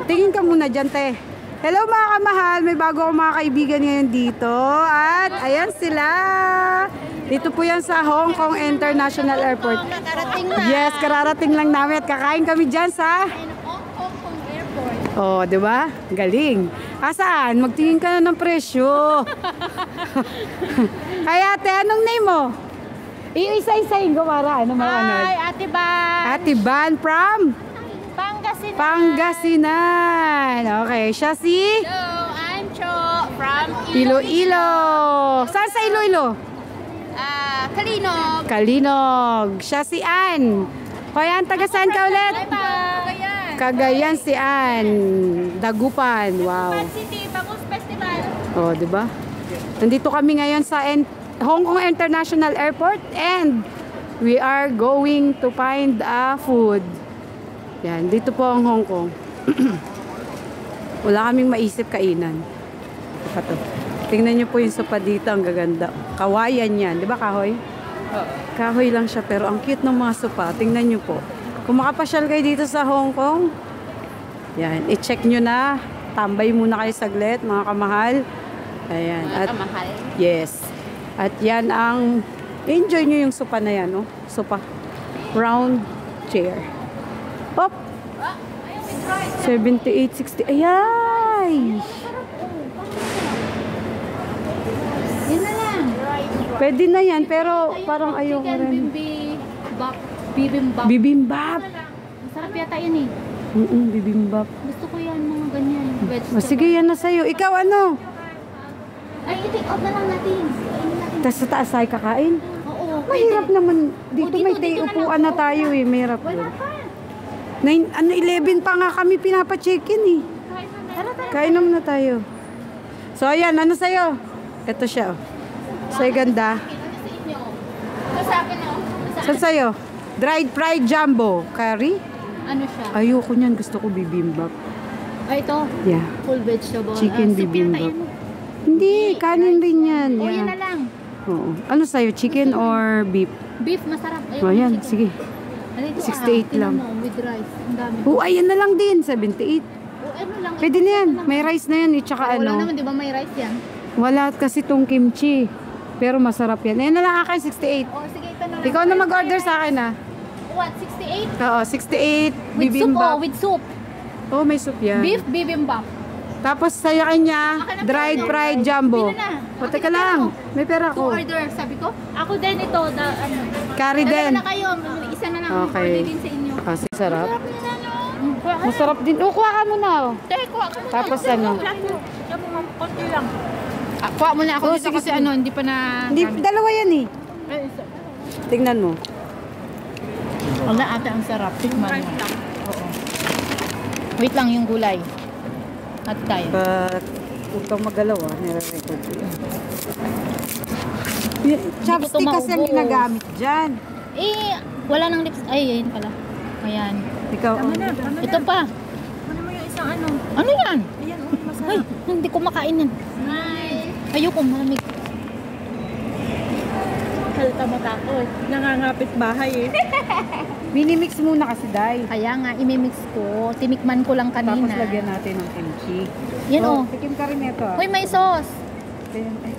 Tingin ka muna dyan, te. Hello mga kamahal, may bago akong mga kaibigan ngayon dito. At ayan sila. Dito po yan sa Hong Kong International Airport. Yes, kararating lang namin at kakain kami dyan sa Hong Kong Airport. Oh, di ba? Galing. Saan? Magtingin ka na ng presyo. Kaya ate, anong name mo? Iisa-isahin ko para ano manood. Hi, Ate Ban. Ate Ban from Pangasinan. Pangasinan. Okay, siya si Hello, I'm Cho from Iloilo. Saan sa Iloilo? Kalinog. Kalinog. Siya si Ann. Hoy, Ann, taga saan ka ulit? Cagayan. Cagayan si Ann. Dagupan. Wow. City, Bangus Festival. Oh, di ba? Nandito kami ngayon sa Hong Kong International Airport and we are going to find a food. Yan, dito po ang Hong Kong. Wala kaming maisip kainan. Ito. Tingnan niyo po yung sopa dito, ang gaganda. Kawayan yan, di ba kahoy? Kahoy lang siya pero ang cute ng mga sopa. Tingnan niyo po. Kung makapasyal kayo dito sa Hong Kong, yan, i-check nyo na. Tambay muna kayo saglit, mga kamahal. Ayan. At, Kamahal. yes. At yan ang, enjoy nyo yung sopa na yan, oh. Sopa. Round chair. Hop! 78, 60. Ayay! Yun na lang. Pwede na yan, pero parang ayoko rin. Bibimbap. Bibimbap! Masarap yata yun eh. Bibimbap. Gusto ko yan, mga ganyan. Vegetable. Sige, yan na sa'yo. Ikaw ano? Ay, i-take out na lang natin. Ayun natin. Tas sa taas ay kakain? Oo. Mahirap naman. Dito dito, may dito na upuan na tayo eh. Mahirap Wala yun. pa. 11 pa nga kami pinapa-check-in eh. Tara, tara. Kain naman na tayo. So ayan, ano sa'yo? Ito siya. Oh. Sa'yo ganda. Ano sa inyo? Ito sa akin oh. Saan sa'yo? Dried fried jumbo. Curry? Ano siya? Ayoko niyan. Gusto ko bibimbap. Ay, ito. Yeah. Full vegetable. Chicken Soup bibimbap. yata yan. Hindi, kanin rin yan. O, yan na Yeah. lang. Oo. Ano sa'yo? Chicken or beef? Beef, masarap. Ayun, O yan, chicken. sige. Ano ito, 68 lang. Tingnan mo, with rice. Ang dami. Oh, ayan na lang din. 78. O, ano lang. Pwede na yan. May rice na yan. Tsaka Wala ano. naman, di ba may rice yan? Wala kasi tong kimchi. Pero masarap yan. Ayan na lang akin, 68. O, sige, ito na lang. Ikaw na mag-order sa akin ah. What, 68? Oo, 68. With soup, Bibimbap. with soup. Oh, may soup yan. Beef bibimbap. Tapos sa'yo kanya, Akin ang dried pera. fried jumbo. Bili na. O, Akin teka ang pera lang. mo. May pera To ko. order, sabi ko. Ako din ito. Ano. Curry Dalawa din. na kayo. Isa na lang. Okay. Order din sa inyo. Kasi sarap. Sarap nila, no? Masarap din. Oh, kuha ka muna. Oh. Kuha ka muna. Tapos ano? Diyan mo, konti lang. Kuha muna ako Oh, dito sige, kasi sige. ano, hindi pa na... Hindi, dalawa yan eh. Tingnan mo. Wala ate, ang sarap. Tikman mo. Oo. Wait lang yung gulay. At tayo. But, huwag kang magalaw ah. Nire-record ko yan. Chopstick kasi ang maubos. ginagamit dyan. Eh, wala nang lips. Ay, ayun pala. Ayan. Ikaw, Ito pa. Ano mo yung isang ano? Ano yan? Ayan, oh, Ay, masarap. hindi ko makain yan. Ayoko, malamig. Halta matakot. Nangangapit bahay eh. minimix muna kasi, Day. Kaya nga, imimix ko. Tinikman ko lang kanina. Tapos lagyan natin ng kimchi. Yan oh. Tikim ka rin ito. Hoy, may sauce. Ayan, ay,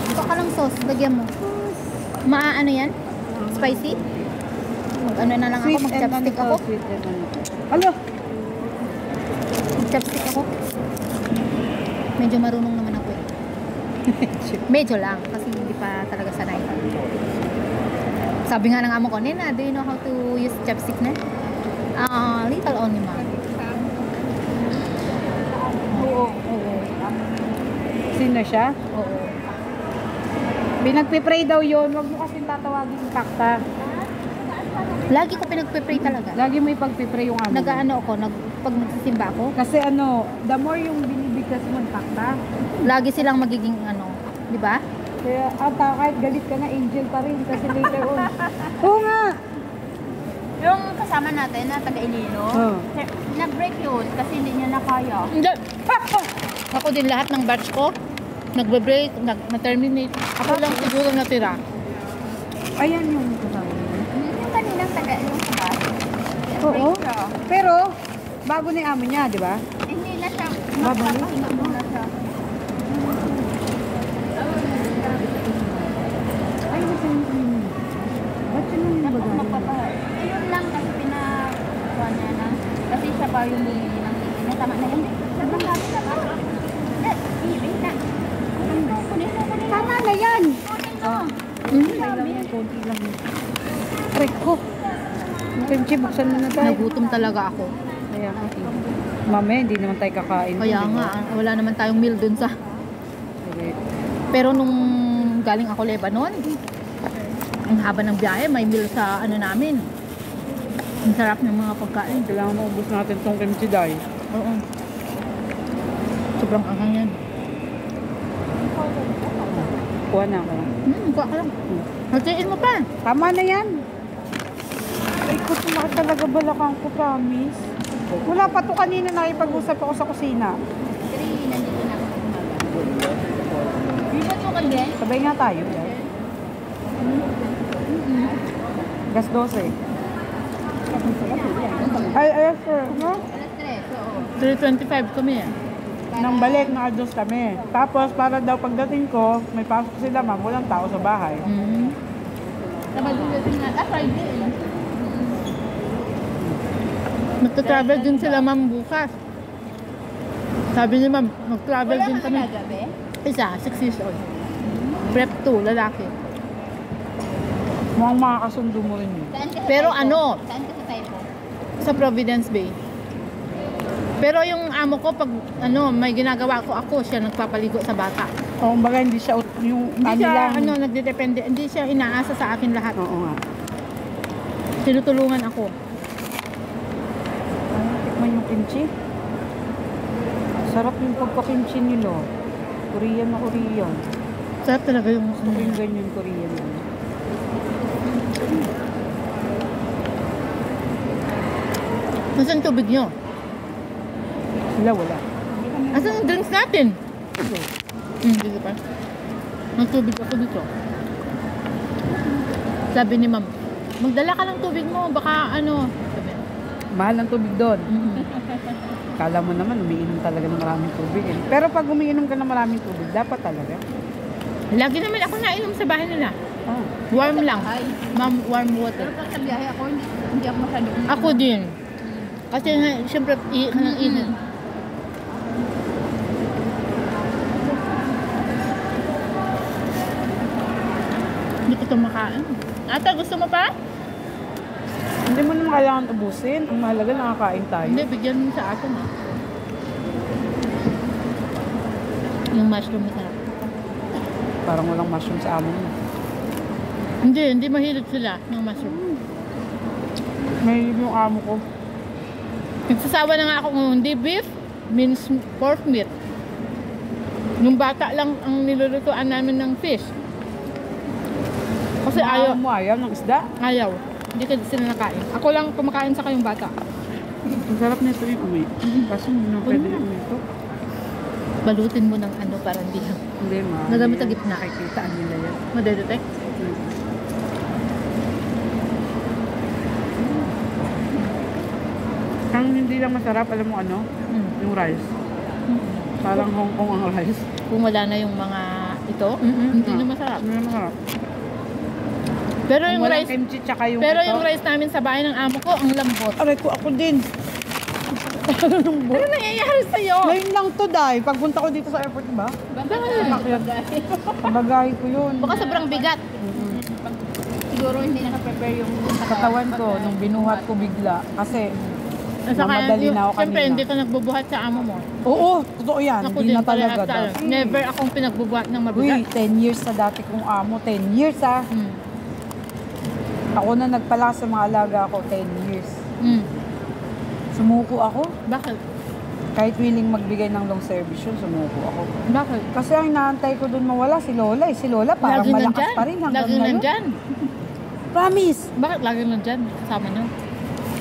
Ito ka lang sauce. Lagyan mo. Ano yan? Spicy? Mag-ano na lang ako. Sweet and Mag-chopstick ano ako. to, sweet and ano to. Alo! Mag-chopstick ako. Medyo marunong naman ako eh. Medyo lang. Kasi hindi pa talaga sanay. Sabi nga ng amo ko, Nena, do you know how to use chopstick na? Little only, ma. Oo. Sino siya? Oo. Pinagpipray daw yun. Huwag mo kasing tatawagin yung kakta. Lagi ko pinagpe-pray talaga. Lagi mo ipagpipray yung amo. Nag-ano ako, pag nagsisimba ako, Kasi ano, the more yung binibigkas mo yung kakta. lagi silang magiging ano, di ba? Kaya kahit galit ka na, angel pa rin. Kasi later on. Oo nga! Yung kasama natin na taga-Ilino, Oh. nag-break yun kasi hindi niya nakaya. Hindi. Ako din lahat ng batch ko, nagbe-break, na-terminate. Ako lang siguro natira. Ayan yung kasama mo. Yung kaninang taga-Ilino sa bus. Oo. Nag-break siya. Pero, bago na yung amo niya, di ba? Hindi na siya. Babalik? Magpapahinga muna siya. Ay, kasi yung ba't yun yung Tapos bagay? magpapahinga. Yun lang kasi pinakuha niya na. Kasi siya pa yung bumili ng ticket niya. Tama na yun. Sobrang dami na ba? Wait na. Kunin mo. Tama na yan! Kunin mo. Lang yan, konti lang. Trek ko. Kimchi, buksan mo na tayo. Nagutom talaga ako. Kaya nga. Mamaya, hindi naman tayo kakain. Kaya Di ba? nga, wala naman tayong meal dun sa... Correct. Pero nung galing ako Lebanon, ang haba ng biyahe, may meal sa ano namin. Ang sarap ng mga pagkain. Kailangan maubos natin tong kimchi dahil. Oo. Sobrang anghang yan. Kuha na ako. Kuha ka lang. Hatiin mo pa. Tama na yan. Ay, ko sumakit talaga balakang ko, promise. Wala pa to kanina nakipag-usap ako sa kusina. Three, nandito na ako. Di ba ito kanya? Sabay nga tayo. Gas 12. Ay, sir. No? Alas 3, oo. 3:25 kami eh. Nang balik, naka-adjust kami. Tapos, para daw pagdating ko, may pasok sila, ma'am. Walang tao sa bahay. Sabado din nga. Friday. Magta-travel din sila ma'am bukas. Sabi niya ma'am, mag-travel Wala din ka kami. ginagabi? Isa, 6 years old. Prep 2, lalaki. Mukhang makakasundo mo rin yun. Saan ka sa Pero Taipo? ano? Saan ka sa Taipo? Sa Providence Bay. Pero yung amo ko, pag ano, may ginagawa ko ako, siya nagpapaligo sa bata. O, kumbaga, hindi siya yung Hindi ano siya, lang. ano, nagdedepende, hindi siya inaasa sa akin lahat. Oo nga. Tinutulungan ako. Tikman yung kimchi. Sarap yung pagka-kimchi nila. Korean na Korean. Sarap talaga yung... Gusto ko yung ganyan Korean. Nasaan tubig nyo? Sila wala. Asan yung drinks natin? Dito pa. Nagtubig ako dito. Sabi ni ma'am, magdala ka ng tubig mo, baka ano. Sabi. Mahal ng tubig doon. Kala mo naman, umiinom talaga ng maraming tubig. Eh. Pero pag umiinom ka ng maraming tubig, dapat talaga. Lagi naman ako nainom sa bahay nila. Ah. Warm lang. Ma'am, warm water. Pero pag sa biyahe ako, hindi ako masyadong... Ako din. Kasi siyempre, kanang init. Hindi ko ito makain. Ata, gusto mo pa? Hindi mo naman kailangan ubusin. Ang mahalaga, nakakain tayo. Hindi, bigyan mo sa akin. Yung mushroom masarap. Parang walang mushroom sa amo mo. Hindi mahilig sila ng mushroom. May yung amo ko. Nagsasawa na nga ako kung hindi beef, means pork meat. Yung bata lang ang nilulutuan namin ng fish. Kasi ayaw. Mo ayaw ng isda. Ayaw. Hindi ka sila nakain. Ako lang kumakain sa kayong bata. Ang sarap nito yung uwi. Kasi hindi na pwede yung uwi ito. Balutin mo ng ano para hindi lang. Hindi, ma. Nagamit sa gitna. Nakikitaan nila yan. Madedetect. Ang hindi lang masarap, alam mo ano? Yung rice. Parang Hong Kong ang rice. Kung wala na yung mga ito, hindi na masarap. Hindi na masarap. Pero yung Walang rice, kimchi tsaka yung pero ito. yung rice namin sa bahay ng amo ko, ang lambot. Aray ko, ako din. Ano nangyayari sa'yo? Ngayon lang to, Day. Pagpunta ko dito sa airport, ba? Pabagahe ko yun. Baka sobrang bigat. Siguro hindi naka-prepare yung... Katawan ko, nung binuhat ko bigla. Kasi, Saka, mamadali na ako siyempre, kanina. hindi ka nagbubuhat sa amo mo. Oo, totoo yan. Ako Hindi din na talaga pala. daw. Never akong pinagbubuhat ng Uy, mabigat. 10 years sa dati kong amo. 10 years ah. Ako na nagpalakas sa mga alaga ko, 10 years. Sumuko ako. Bakit? Kahit willing magbigay ng long service yun, sumuko ako. Bakit? Kasi ang inaantay ko dun mawala, si Lola eh. Si Lola parang Laging malakas nandyan. pa rin hanggang Laging ngayon. nandyan. Promise! Bakit laging nandyan? Kasama nyo?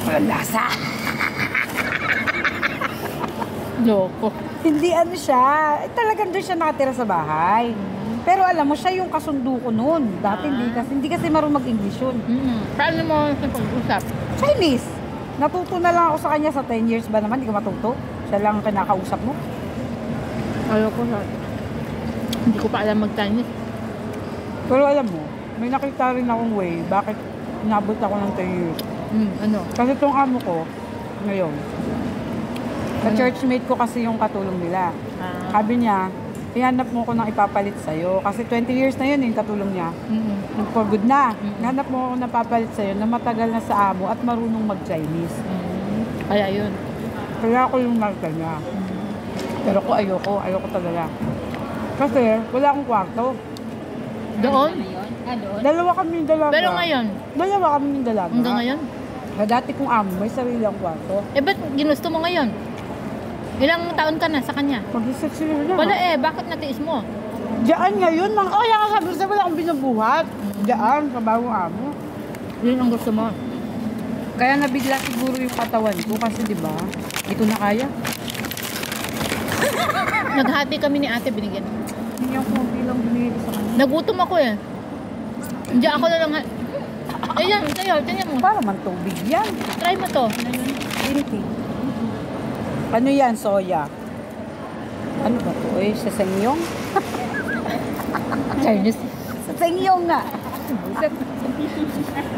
Walang lasa! Loko. Hindi ano siya, talagang doon siya nakatira sa bahay. Pero alam mo, siya yung kasundo ko noon. Dati hindi kasi marunong mag-English yun. Paano mo sa pag-usap? Chinese. Natuto na lang ako sa kanya sa 10 years ba naman, hindi ka matuto? Siya lang ang kinakausap mo. Ayoko na. Hindi ko pa alam mag-Chinese. Pero alam mo, may nakita rin akong way bakit inabot ako ng 10 years. Ano? Kasi itong amo ko, ngayon, ka-churchmate ko kasi yung katulong nila. Sabi niya, ihanap mo ko ng ipapalit sa'yo. Kasi 20 years na yun yung katulong niya. For good na. Ihanap mo ko ng papalit sa'yo na matagal na sa amo at marunong mag-Chinese. Kaya yun. Kaya ako yung marka niya. Pero ko ayoko talaga. Kasi wala akong kwarto. Doon? Doon? Dalawa kami yung dalaga. Pero ngayon? Dalawa kami yung dalaga. Hanggang ngayon? Sa dati kong amo, may sarili ang kwarto. Eh, ba't ginusto mo ngayon? Ilang taon ka na sa kanya? Mag-isip sila na. Wala eh, bakit natiis mo? Diyan ngayon, kaya nga sabi ko, wala akong binubuhat. Diyan, sa bagong amo. Yun ang gusto mo. Kaya nabigla siguro yung katawan ko kasi di ba, hindi ko na kaya. Naghati kami ni ate, binigyan. Hindi ako bilang binigay sa kanya. Nagutom ako eh. Hindi ako na lang. Eh yan, sa'yo, tingnan mo. Para man tubig yan. Try mo to. Pinti. Ano yan, soya? Ano ba to? Eh, sa senyong? Chinese. Sa senyong nga.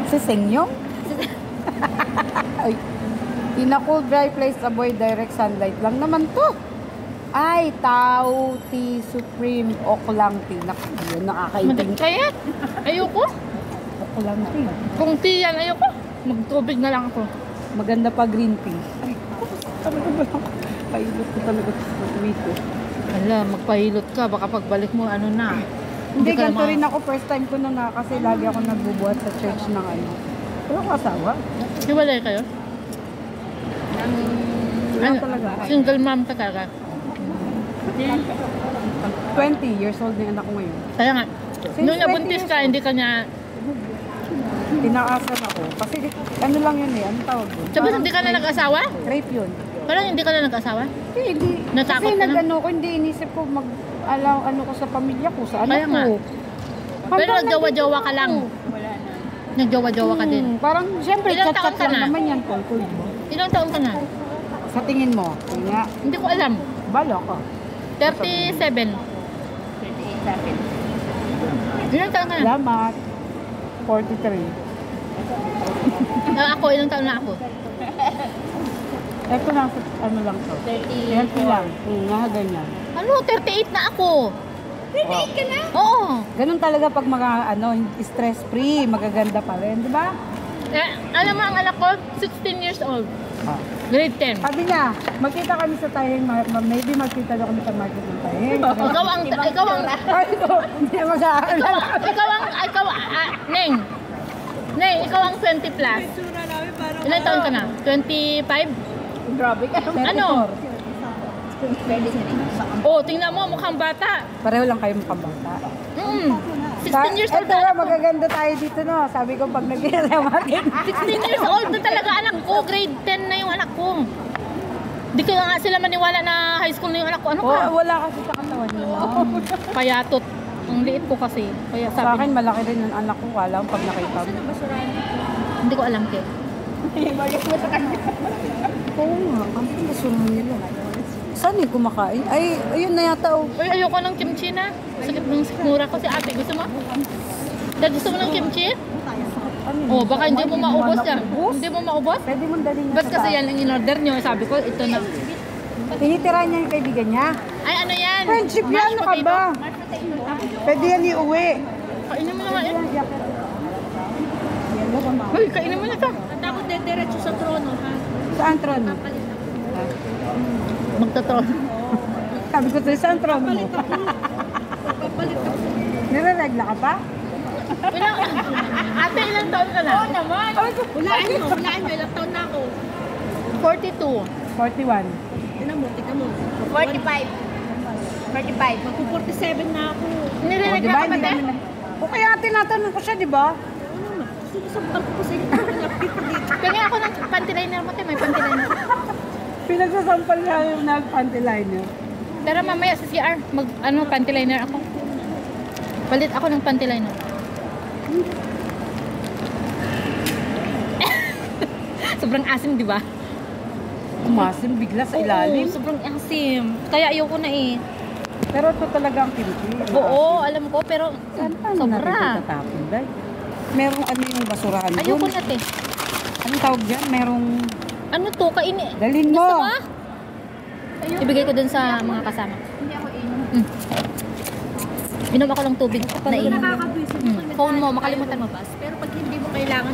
Sa senyong? Ay, in a cool dry place, avoid direct sunlight lang naman to. Ay, Tao Tea Supreme Oklang Tea. Naku, yun, nakakaibig. Kaya, ayoko. Oklang Tea. Kung tea yan, ayoko. Magtubig na lang ako. Maganda pa green tea. Ay, ano ba lang? Pailot ko talaga sa tuwi ko. Ala, magpahilot ka. Baka pagbalik mo, ano na. Hindi, ka ganito naman- rin ako. First time ko na nga kasi lagi ako nagbubuhat sa church ng ano. Wala ko asawa. Hiwalay kayo? Wala Ano, talaga. single mom ka talaga. 20 years old na yung anak ko ngayon. Kaya nga, Since nung nabuntis 20 ka, years hindi ka niya, Tinaasan ako. Kasi ano lang yun eh. Ano tawag doon? sabi hindi ka na nag-asawa? Rape yun. Parang hindi ka na nag-asawa? Hindi. Natakot Kasi ka na? nag-ano ko, hindi inisip ko ano ko sa pamilya ko, sa anak Kaya nga. ko. Pero Hanggang nagjowa-jowa ka lang. Wala na. Nagjowa-jowa ka din. Parang, syempre, Ilang taon chat-chat ka lang na? naman yan, tungkol mo. Ilang taon ka na? Sa tingin mo, yun nga, Hindi ko alam. bala ka. 37. 38 sa akin. Ilang taon ka na? Salamat. 43. Ako, ilang taon na ako? Ito lang, ano lang to. 30. Healthy lang. Nga, ganyan. Ano, 38 na ako. 38 ka na? Oo. Ganun talaga pag mga, stress-free, magaganda pa rin, di ba? Eh, alam mo ang anak ko, 16 years old. Ah. Grade 10. Sabi niya, magkita kami sa Taheng, maybe magkita daw kami sa market ng Taheng. Ikaw ang, Ay, ito, hindi na mag-aalala. Neng. Neng, ikaw ang 20 plus. Ilang taon ka na? 25? Grabe ka. Ano? 23. Oh, tingnan mo, mukhang bata. Pareho lang kayo mukhang bata. 16 years old Ito na na, anak ko. magaganda tayo dito, no? Sabi ko, pag nagkita sa market. 16 years old na talaga anak ko. Grade 10 na yung anak ko. Di ka nga sila maniwala na high school na yung anak ko. Ano Oh, ka? wala kasi sa katawan niya. Payatot. Ang liit ko kasi. Kaya Sa akin, sabi, malaki rin ang anak ko. Kala ko pag nakita mo. hindi ko alam ke. Oo nga, ang basura nila. Saan yung kumakain? Ay, ayun na yata, oh. Uy, ayoko ng kimchi na. Sakit ng sikmura ko si ate. Gusto mo? Dad, gusto mo ng kimchi? Ano yun? Oh, baka hindi mo maubos na yan. Hindi mo maubos? Pwede mong dalhin Ba't kasi yan ang in-order nyo? Sabi ko, ito na. Tinitira niya yung kaibigan niya. Ay, ano yan? Friendship yan, ano ka Mashed ba? Pwede yan iuwi. potato? Kainin mo na nga yan. Uy, kainin mo na ito. Tapos dediretso sa trono, ha? Saan trono? Magtatron. Sabi ko sa'yo, saan trono mo? Nire-regla ka pa? Ate, ilang taon ka na? Oo naman. Hulaan nyo, ilang taon na ako. 42. 41. Tignan mo. 45. 45. Magpo-47 na ako. Niliregla ka ba, te? O kaya tinatanong ko siya, di ba? Sinusampal ko sa inyo. Kaya ako ng panty liner mo, te. May panty liner. Pinagsasampal niya yung nag-panty liner. Pero mamaya sa CR, panty liner ako. Palit ako ng panty liner. Sobrang asim, di ba? Umasim bigla sa ilalim. Oo, sobrang asim. Kaya ayoko na eh. Pero ito talaga ang kimchi. Oo, alam ko, pero Saan pa natin sobra. tatapon, day? Merong ano yung basurahan Ayoko dun? na, te. Anong tawag dyan? Merong... Ano to? Kaini. Dalhin mo! Gusto mo? Ibigay ko dun sa mga kasama. Hindi ako inom. Inom ako ng tubig na inom. Nakakabwisit Phone mo, makalimutan mo. Pero pag hindi mo kailangan,